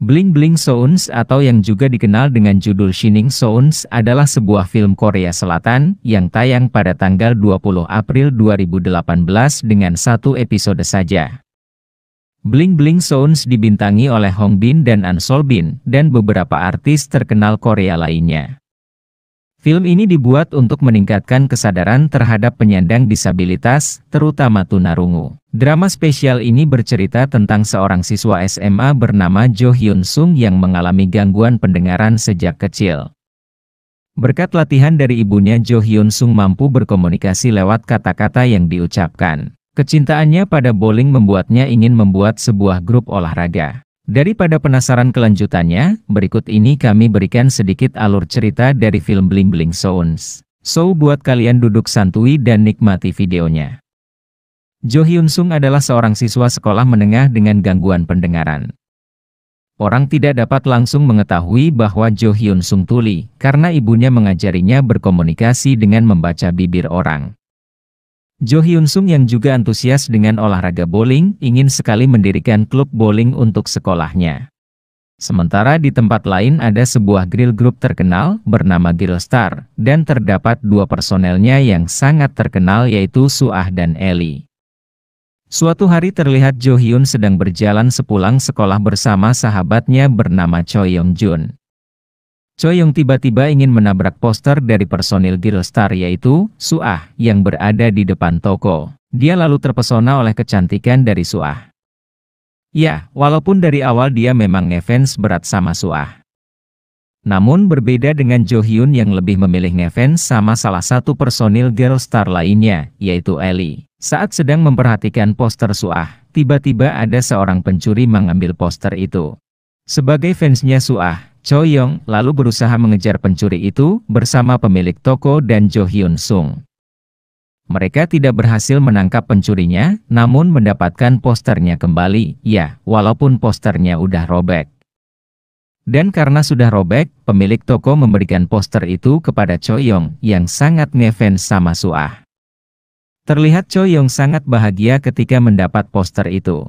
Bling Bling Sounds atau yang juga dikenal dengan judul Shining Sounds adalah sebuah film Korea Selatan yang tayang pada tanggal 20 April 2018 dengan satu episode saja. Bling Bling Sounds dibintangi oleh Hong Bin dan An Sol Bin dan beberapa artis terkenal Korea lainnya. Film ini dibuat untuk meningkatkan kesadaran terhadap penyandang disabilitas, terutama tunarungu. Drama spesial ini bercerita tentang seorang siswa SMA bernama Jo Hyun Sung yang mengalami gangguan pendengaran sejak kecil. Berkat latihan dari ibunya, Jo Hyun Sung mampu berkomunikasi lewat kata-kata yang diucapkan. Kecintaannya pada bowling membuatnya ingin membuat sebuah grup olahraga. Daripada penasaran kelanjutannya, berikut ini kami berikan sedikit alur cerita dari film Bling Bling Sounds. So buat kalian duduk santuy dan nikmati videonya. Jo Hyun Sung adalah seorang siswa sekolah menengah dengan gangguan pendengaran. Orang tidak dapat langsung mengetahui bahwa Jo Hyun Sung tuli, karena ibunya mengajarinya berkomunikasi dengan membaca bibir orang. Jo Hyun Sung yang juga antusias dengan olahraga bowling, ingin sekali mendirikan klub bowling untuk sekolahnya. Sementara di tempat lain ada sebuah girl group terkenal, bernama Girl Star, dan terdapat dua personelnya yang sangat terkenal yaitu Suah dan Ellie. Suatu hari terlihat Jo Hyun sedang berjalan sepulang sekolah bersama sahabatnya bernama Choi Yong Jun. Choi Yong tiba-tiba ingin menabrak poster dari personil Girl Star yaitu Suah yang berada di depan toko. Dia lalu terpesona oleh kecantikan dari Suah. Ya, walaupun dari awal dia memang ngefans berat sama Suah. Namun berbeda dengan Jo Hyun yang lebih memilih ngefans sama salah satu personil Girl Star lainnya, yaitu Ellie. Saat sedang memperhatikan poster Suah, tiba-tiba ada seorang pencuri mengambil poster itu. Sebagai fansnya Suah, Choi Yong lalu berusaha mengejar pencuri itu bersama pemilik toko dan Jo Hyun Sung. Mereka tidak berhasil menangkap pencurinya, namun mendapatkan posternya kembali, ya, walaupun posternya udah robek. Dan karena sudah robek, pemilik toko memberikan poster itu kepada Choi Yong yang sangat ngefans sama Suah. Terlihat Choi Yong sangat bahagia ketika mendapat poster itu.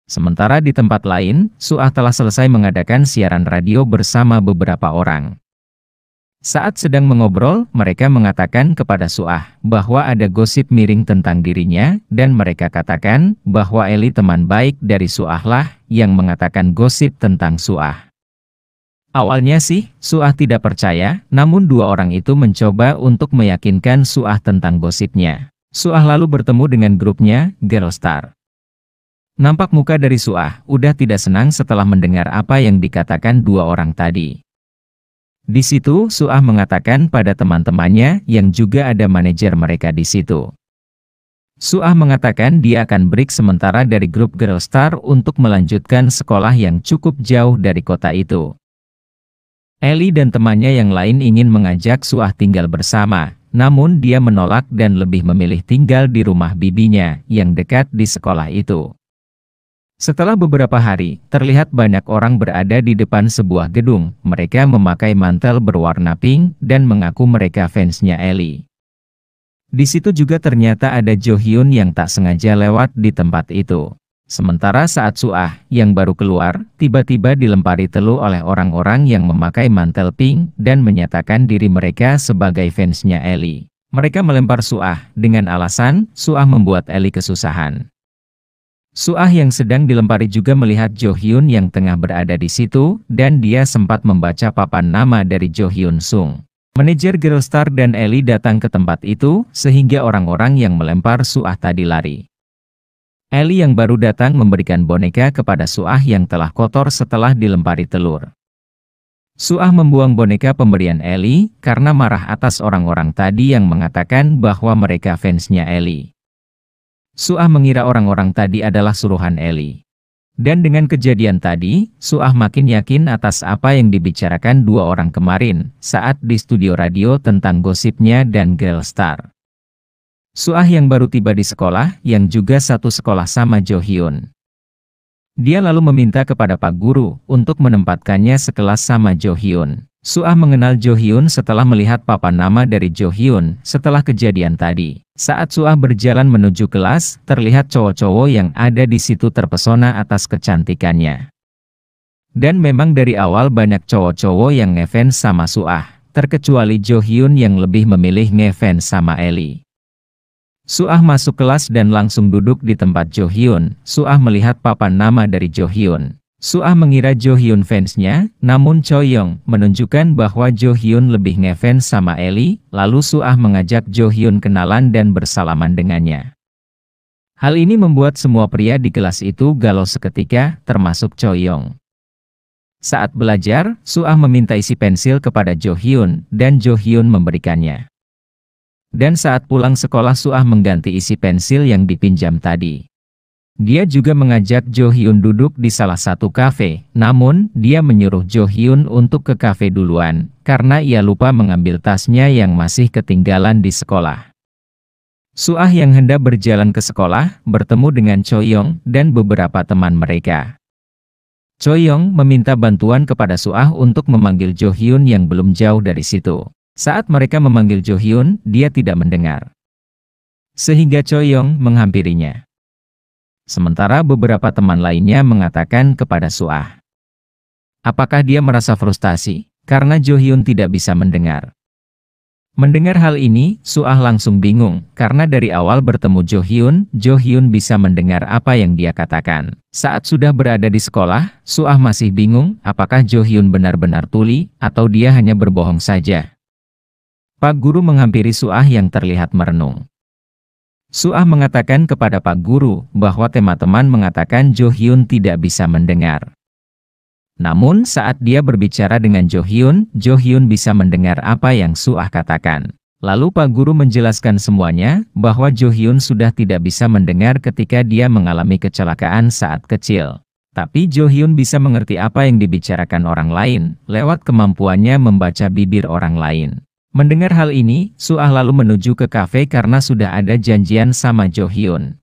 Sementara di tempat lain, Suah telah selesai mengadakan siaran radio bersama beberapa orang. Saat sedang mengobrol, mereka mengatakan kepada Suah bahwa ada gosip miring tentang dirinya, dan mereka katakan bahwa Ellie teman baik dari Suah lah yang mengatakan gosip tentang Suah. Awalnya sih, Suah tidak percaya, namun dua orang itu mencoba untuk meyakinkan Suah tentang gosipnya. Suah lalu bertemu dengan grupnya, Girl Star. Nampak muka dari Suah udah tidak senang setelah mendengar apa yang dikatakan dua orang tadi. Di situ Suah mengatakan pada teman-temannya yang juga ada manajer mereka di situ. Suah mengatakan dia akan break sementara dari grup Girl Star untuk melanjutkan sekolah yang cukup jauh dari kota itu. Ellie dan temannya yang lain ingin mengajak Suah tinggal bersama, namun dia menolak dan lebih memilih tinggal di rumah bibinya yang dekat di sekolah itu. Setelah beberapa hari, terlihat banyak orang berada di depan sebuah gedung. Mereka memakai mantel berwarna pink dan mengaku mereka fansnya Ellie. Di situ juga ternyata ada Jo Hyun yang tak sengaja lewat di tempat itu. Sementara saat Suah yang baru keluar, tiba-tiba dilempari teluh oleh orang-orang yang memakai mantel pink dan menyatakan diri mereka sebagai fansnya Ellie. Mereka melempar Suah dengan alasan Suah membuat Ellie kesusahan. Suah yang sedang dilempari juga melihat Jo Hyun yang tengah berada di situ, dan dia sempat membaca papan nama dari Jo Hyun Sung. Manajer Girl Star dan Ellie datang ke tempat itu, sehingga orang-orang yang melempar Suah tadi lari. Ellie yang baru datang memberikan boneka kepada Suah yang telah kotor setelah dilempari telur. Suah membuang boneka pemberian Ellie, karena marah atas orang-orang tadi yang mengatakan bahwa mereka fansnya Ellie. Suah mengira orang-orang tadi adalah suruhan Ellie. Dan dengan kejadian tadi, Suah makin yakin atas apa yang dibicarakan dua orang kemarin, saat di studio radio tentang gosipnya dan Girl Star. Suah yang baru tiba di sekolah, yang juga satu sekolah sama Jo Hyun. Dia lalu meminta kepada Pak Guru, untuk menempatkannya sekelas sama Jo Hyun. Suah mengenal Jo Hyun setelah melihat papan nama dari Jo Hyun setelah kejadian tadi. Saat Suah berjalan menuju kelas, terlihat cowok-cowok yang ada di situ terpesona atas kecantikannya. Dan memang dari awal banyak cowok-cowok yang ngefans sama Suah, terkecuali Jo Hyun yang lebih memilih ngefans sama Ellie. Suah masuk kelas dan langsung duduk di tempat Jo Hyun. Suah melihat papan nama dari Jo Hyun. Suah mengira Jo Hyun fansnya, namun Choi Young menunjukkan bahwa Jo Hyun lebih ngefans sama Ellie, lalu Suah mengajak Jo Hyun kenalan dan bersalaman dengannya. Hal ini membuat semua pria di kelas itu galau seketika, termasuk Choi Young. Saat belajar, Suah meminta isi pensil kepada Jo Hyun, dan Jo Hyun memberikannya. Dan saat pulang sekolah Suah mengganti isi pensil yang dipinjam tadi. Dia juga mengajak Jo Hyun duduk di salah satu kafe, namun dia menyuruh Jo Hyun untuk ke kafe duluan, karena ia lupa mengambil tasnya yang masih ketinggalan di sekolah. Suah yang hendak berjalan ke sekolah, bertemu dengan Choi Young dan beberapa teman mereka. Choi Young meminta bantuan kepada Suah untuk memanggil Jo Hyun yang belum jauh dari situ. Saat mereka memanggil Jo Hyun, dia tidak mendengar. Sehingga Choi Young menghampirinya. Sementara beberapa teman lainnya mengatakan kepada Suah. Apakah dia merasa frustasi karena Jo Hyun tidak bisa mendengar? Mendengar hal ini, Suah langsung bingung, karena dari awal bertemu Jo Hyun bisa mendengar apa yang dia katakan. Saat sudah berada di sekolah, Suah masih bingung, apakah Jo Hyun benar-benar tuli, atau dia hanya berbohong saja. Pak Guru menghampiri Suah yang terlihat merenung. Suah mengatakan kepada Pak Guru, bahwa teman-teman mengatakan Jo Hyun tidak bisa mendengar. Namun saat dia berbicara dengan Jo Hyun bisa mendengar apa yang Suah katakan. Lalu Pak Guru menjelaskan semuanya, bahwa Jo Hyun sudah tidak bisa mendengar ketika dia mengalami kecelakaan saat kecil. Tapi Jo Hyun bisa mengerti apa yang dibicarakan orang lain, lewat kemampuannya membaca bibir orang lain. Mendengar hal ini, Suah lalu menuju ke kafe karena sudah ada janjian sama Jo Hyun.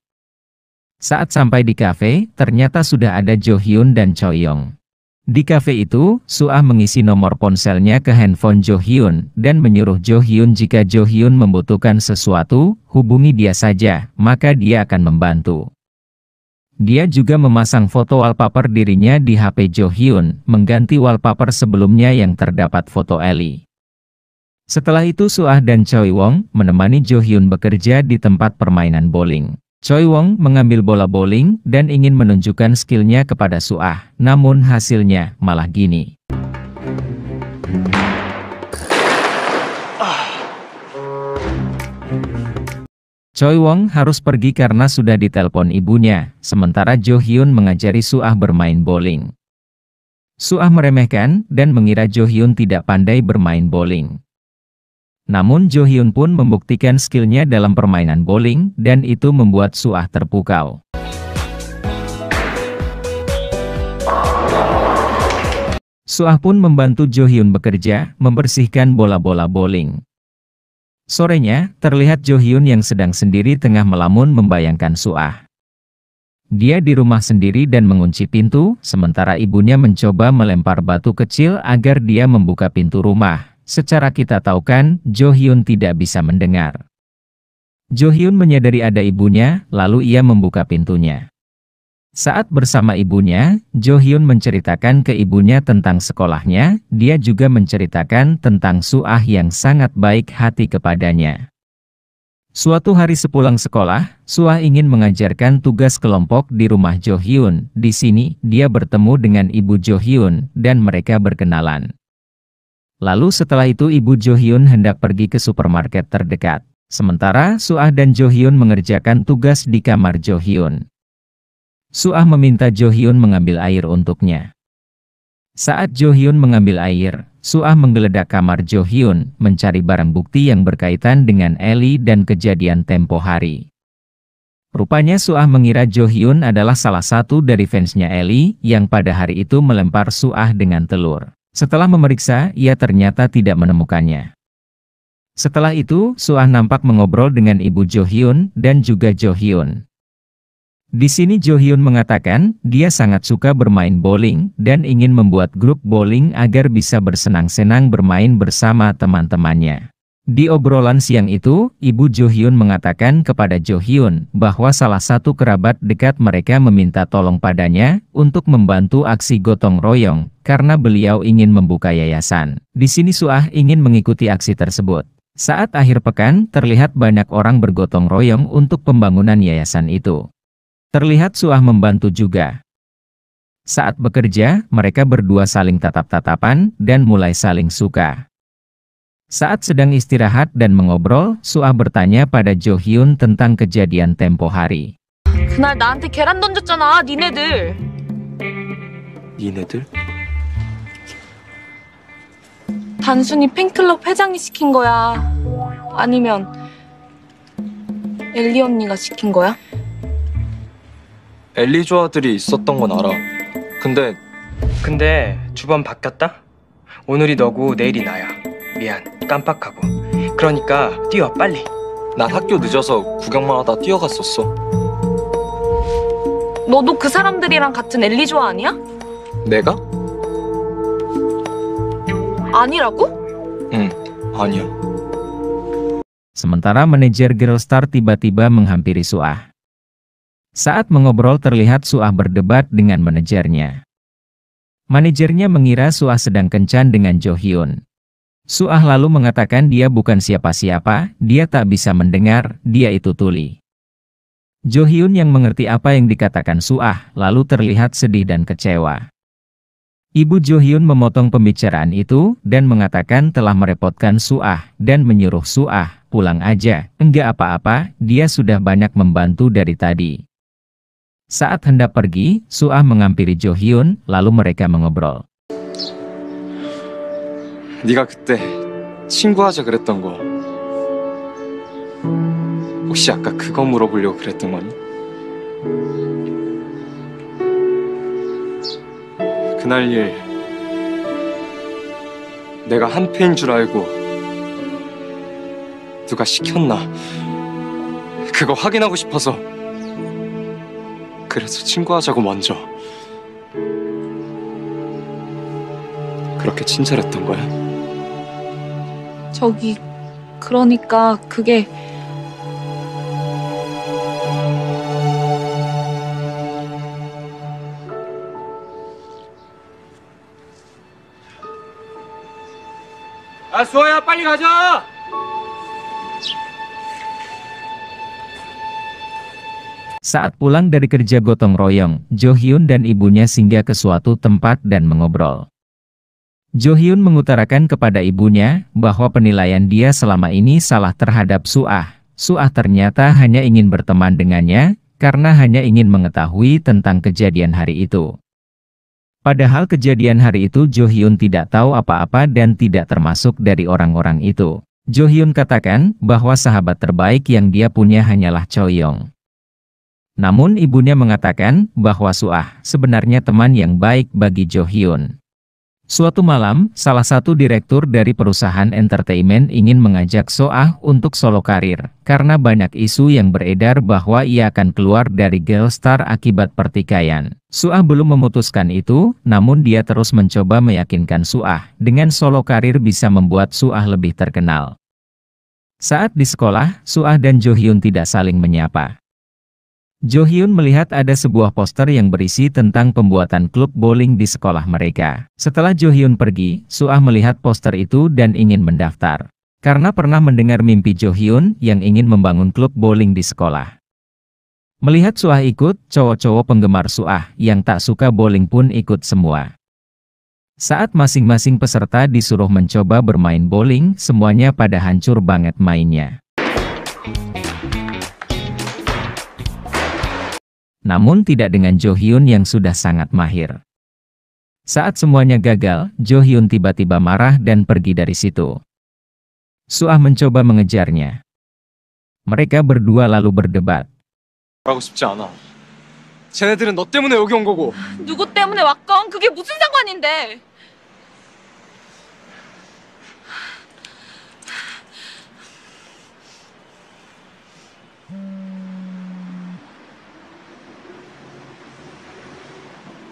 Saat sampai di kafe, ternyata sudah ada Jo Hyun dan Choi Young. Di kafe itu, Suah mengisi nomor ponselnya ke handphone Jo Hyun, dan menyuruh Jo Hyun jika Jo Hyun membutuhkan sesuatu, hubungi dia saja, maka dia akan membantu. Dia juga memasang foto wallpaper dirinya di HP Jo Hyun, mengganti wallpaper sebelumnya yang terdapat foto Ellie. Setelah itu Suah dan Choi Wong menemani Jo Hyun bekerja di tempat permainan bowling. Choi Wong mengambil bola bowling dan ingin menunjukkan skillnya kepada Suah, namun hasilnya malah gini. Choi Wong harus pergi karena sudah ditelepon ibunya, sementara Jo Hyun mengajari Suah bermain bowling. Suah meremehkan dan mengira Jo Hyun tidak pandai bermain bowling. Namun Jo Hyun pun membuktikan skillnya dalam permainan bowling, dan itu membuat Suah terpukau. Suah pun membantu Jo Hyun bekerja, membersihkan bola-bola bowling. Sorenya, terlihat Jo Hyun yang sedang sendiri tengah melamun membayangkan Suah. Dia di rumah sendiri dan mengunci pintu, sementara ibunya mencoba melempar batu kecil agar dia membuka pintu rumah. Secara kita tahu kan, Jo Hyun tidak bisa mendengar. Jo Hyun menyadari ada ibunya, lalu ia membuka pintunya. Saat bersama ibunya, Jo Hyun menceritakan ke ibunya tentang sekolahnya, dia juga menceritakan tentang Suah yang sangat baik hati kepadanya. Suatu hari sepulang sekolah, Suah ingin mengajarkan tugas kelompok di rumah Jo Hyun. Di sini, dia bertemu dengan ibu Jo Hyun, dan mereka berkenalan. Lalu setelah itu ibu Jo Hyun hendak pergi ke supermarket terdekat. Sementara Suah dan Jo Hyun mengerjakan tugas di kamar Jo Hyun. Suah meminta Jo Hyun mengambil air untuknya. Saat Jo Hyun mengambil air, Suah menggeledah kamar Jo Hyun, mencari barang bukti yang berkaitan dengan Ellie dan kejadian tempo hari. Rupanya Suah mengira Jo Hyun adalah salah satu dari fansnya Ellie, yang pada hari itu melempar Suah dengan telur. Setelah memeriksa, ia ternyata tidak menemukannya. Setelah itu, Suah nampak mengobrol dengan ibu Jo Hyun dan juga Jo Hyun. Di sini Jo Hyun mengatakan, dia sangat suka bermain bowling dan ingin membuat grup bowling agar bisa bersenang-senang bermain bersama teman-temannya. Di obrolan siang itu, Ibu Jo Hyun mengatakan kepada Jo Hyun bahwa salah satu kerabat dekat mereka meminta tolong padanya untuk membantu aksi gotong royong karena beliau ingin membuka yayasan. Di sini Suah ingin mengikuti aksi tersebut. Saat akhir pekan, terlihat banyak orang bergotong royong untuk pembangunan yayasan itu. Terlihat Suah membantu juga. Saat bekerja, mereka berdua saling tatap-tatapan dan mulai saling suka. Saat sedang istirahat dan mengobrol, Suah bertanya pada Jo Hyun tentang kejadian tempo hari. 그날 나한테 계란 던졌잖아, 니네들. 니네들? 단순히 팬클럽 회장이 시킨 거야? 아니면 엘리 언니가 시킨 거야? 엘리 조아들이 있었던 건 알아. 근데 두 번 바뀌었다? 오늘이 너고 내일이 나야. 미안, 깜빡하고. 그러니까 뛰어, 빨리. 난 학교 늦어서 구경만 하다 뛰어갔었어. 너도 그 사람들이랑 같은 엘리 조아 아니야? 내가? 아니라고? 응, 아니야. Sementara manajer Girlstar tiba-tiba menghampiri Suah. Saat mengobrol terlihat Suah berdebat dengan manajernya. Manajernya mengira Suah sedang kencan dengan Jo Hyun. Suah lalu mengatakan dia bukan siapa-siapa, dia tak bisa mendengar, dia itu tuli. Jo Hyun yang mengerti apa yang dikatakan Suah, lalu terlihat sedih dan kecewa. Ibu Jo Hyun memotong pembicaraan itu, dan mengatakan telah merepotkan Suah, dan menyuruh Suah, pulang aja, enggak apa-apa, dia sudah banyak membantu dari tadi. Saat hendak pergi, Suah menghampiri Jo Hyun, lalu mereka mengobrol. 네가 그때 친구하자 그랬던 거 혹시 아까 그거 물어보려고 그랬던 거니? 그날 일 내가 한패인 줄 알고 누가 시켰나? 그거 확인하고 싶어서 그래서 친구하자고 먼저 그렇게 친절했던 거야? 저기, 그러니까 그게... 야, 수아야, 빨리 가자! Saat pulang dari kerja gotong royong, Jo Hyun dan ibunya singgah ke suatu tempat dan mengobrol. Jo Hyun mengutarakan kepada ibunya bahwa penilaian dia selama ini salah terhadap Suah. Suah ternyata hanya ingin berteman dengannya, karena hanya ingin mengetahui tentang kejadian hari itu. Padahal kejadian hari itu Jo Hyun tidak tahu apa-apa dan tidak termasuk dari orang-orang itu. Jo Hyun katakan bahwa sahabat terbaik yang dia punya hanyalah Choi Young. Namun ibunya mengatakan bahwa Suah sebenarnya teman yang baik bagi Jo Hyun. Suatu malam, salah satu direktur dari perusahaan entertainment ingin mengajak Suah untuk solo karir, karena banyak isu yang beredar bahwa ia akan keluar dari Girlstar akibat pertikaian. Suah belum memutuskan itu, namun dia terus mencoba meyakinkan Suah, dengan solo karir bisa membuat Suah lebih terkenal. Saat di sekolah, Suah dan Jo Hyun tidak saling menyapa. Jo Hyun melihat ada sebuah poster yang berisi tentang pembuatan klub bowling di sekolah mereka. Setelah Jo Hyun pergi, Suah melihat poster itu dan ingin mendaftar. Karena pernah mendengar mimpi Jo Hyun yang ingin membangun klub bowling di sekolah. Melihat Suah ikut, cowok-cowok penggemar Suah yang tak suka bowling pun ikut semua. Saat masing-masing peserta disuruh mencoba bermain bowling, semuanya pada hancur banget mainnya. Namun tidak dengan Jo Hyun yang sudah sangat mahir. Saat semuanya gagal, Jo Hyun tiba-tiba marah dan pergi dari situ. Suah mencoba mengejarnya. Mereka berdua lalu berdebat. 말하고 싶지 않아. 쟤네들은 너 때문에 여기 온 거고. 누구 때문에 왔건 그게 무슨 상관인데?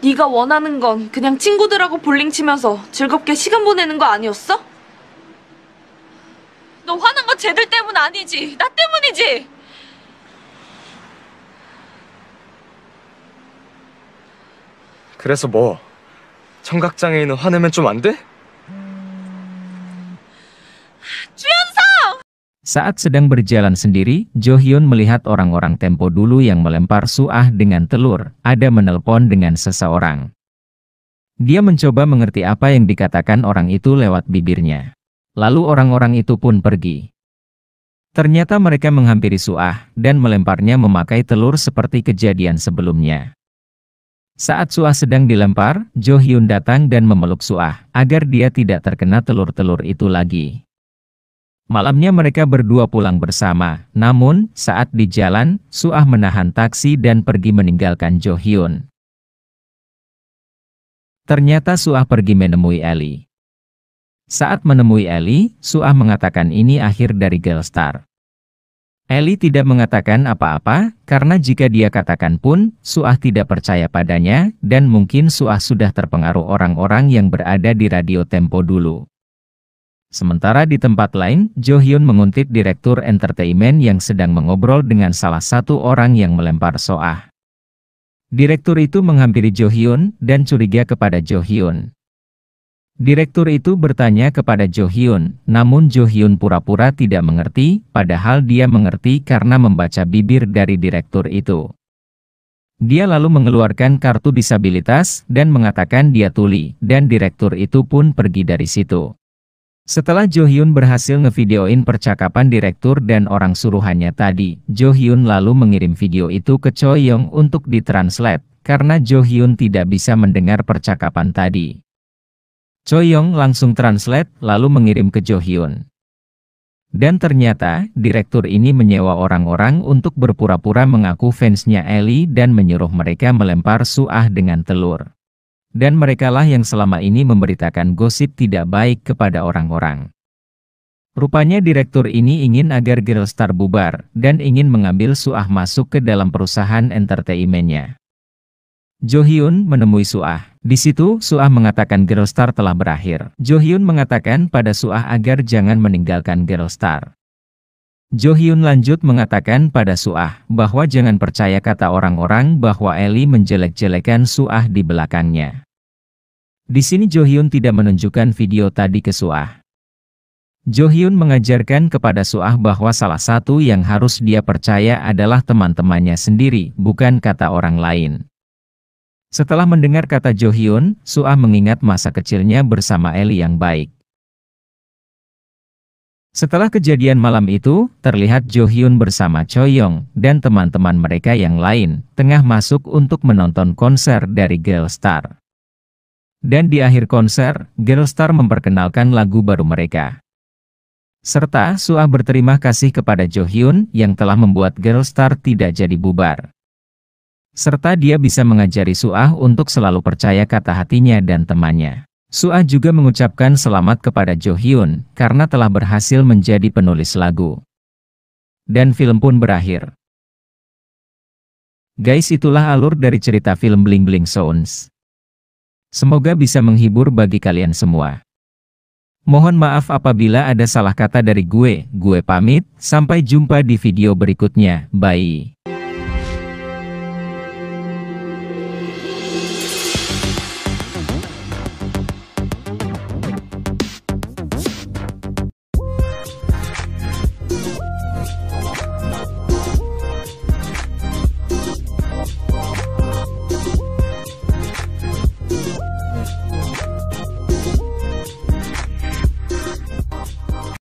네가 원하는 건 그냥 친구들하고 볼링 치면서 즐겁게 시간 보내는 거 아니었어? 너 화나? 쟤들 때문 아니지. 나 때문이지. 그래서 뭐? 청각장애인은 화내면 좀 안 돼? Saat sedang berjalan sendiri, Jo Hyun melihat orang-orang Tempo dulu yang melempar Suah dengan telur, ada menelpon dengan seseorang. Dia mencoba mengerti apa yang dikatakan orang itu lewat bibirnya. Lalu orang-orang itu pun pergi. Ternyata mereka menghampiri Suah, dan melemparnya memakai telur seperti kejadian sebelumnya. Saat Suah sedang dilempar, Jo Hyun datang dan memeluk Suah, agar dia tidak terkena telur-telur itu lagi. Malamnya mereka berdua pulang bersama, namun, saat di jalan, Suah menahan taksi dan pergi meninggalkan Jo Hyun. Ternyata Suah pergi menemui Ellie. Saat menemui Ellie, Suah mengatakan ini akhir dari Girlstar. Ellie tidak mengatakan apa-apa, karena jika dia katakan pun, Suah tidak percaya padanya, dan mungkin Suah sudah terpengaruh orang-orang yang berada di radio Tempo dulu. Sementara di tempat lain, Jo Hyun menguntit direktur entertainment yang sedang mengobrol dengan salah satu orang yang melempar Suah. Direktur itu menghampiri Jo Hyun dan curiga kepada Jo Hyun. Direktur itu bertanya kepada Jo Hyun, namun Jo Hyun pura-pura tidak mengerti, padahal dia mengerti karena membaca bibir dari direktur itu. Dia lalu mengeluarkan kartu disabilitas dan mengatakan dia tuli, dan direktur itu pun pergi dari situ. Setelah Jo Hyun berhasil ngevideoin percakapan direktur dan orang suruhannya tadi, Jo Hyun lalu mengirim video itu ke Choi Young untuk ditranslate, karena Jo Hyun tidak bisa mendengar percakapan tadi. Choi Young langsung translate, lalu mengirim ke Jo Hyun. Dan ternyata, direktur ini menyewa orang-orang untuk berpura-pura mengaku fansnya Ellie dan menyuruh mereka melempar Suah dengan telur. Dan merekalah yang selama ini memberitakan gosip tidak baik kepada orang-orang. Rupanya direktur ini ingin agar Girlstar bubar, dan ingin mengambil Suah masuk ke dalam perusahaan entertainmentnya. Jo Hyun menemui Suah. Di situ, Suah mengatakan Girlstar telah berakhir. Jo Hyun mengatakan pada Suah agar jangan meninggalkan Girlstar. Jo Hyun lanjut mengatakan pada Suah bahwa jangan percaya kata orang-orang bahwa Ellie menjelek-jelekan Suah di belakangnya. Di sini Jo Hyun tidak menunjukkan video tadi ke Suah. Jo Hyun mengajarkan kepada Suah bahwa salah satu yang harus dia percaya adalah teman-temannya sendiri, bukan kata orang lain. Setelah mendengar kata Jo Hyun, Suah mengingat masa kecilnya bersama Ellie yang baik. Setelah kejadian malam itu, terlihat Jo Hyun bersama Choi Young dan teman-teman mereka yang lain, tengah masuk untuk menonton konser dari Girlstar. Dan di akhir konser, Girlstar memperkenalkan lagu baru mereka. Serta Suah berterima kasih kepada Jo Hyun yang telah membuat Girlstar tidak jadi bubar. Serta dia bisa mengajari Suah untuk selalu percaya kata hatinya dan temannya. Suah juga mengucapkan selamat kepada Jo Hyun karena telah berhasil menjadi penulis lagu. Dan film pun berakhir. Guys, itulah alur dari cerita film Bling Bling Sounds. Semoga bisa menghibur bagi kalian semua. Mohon maaf apabila ada salah kata dari gue pamit, sampai jumpa di video berikutnya, bye.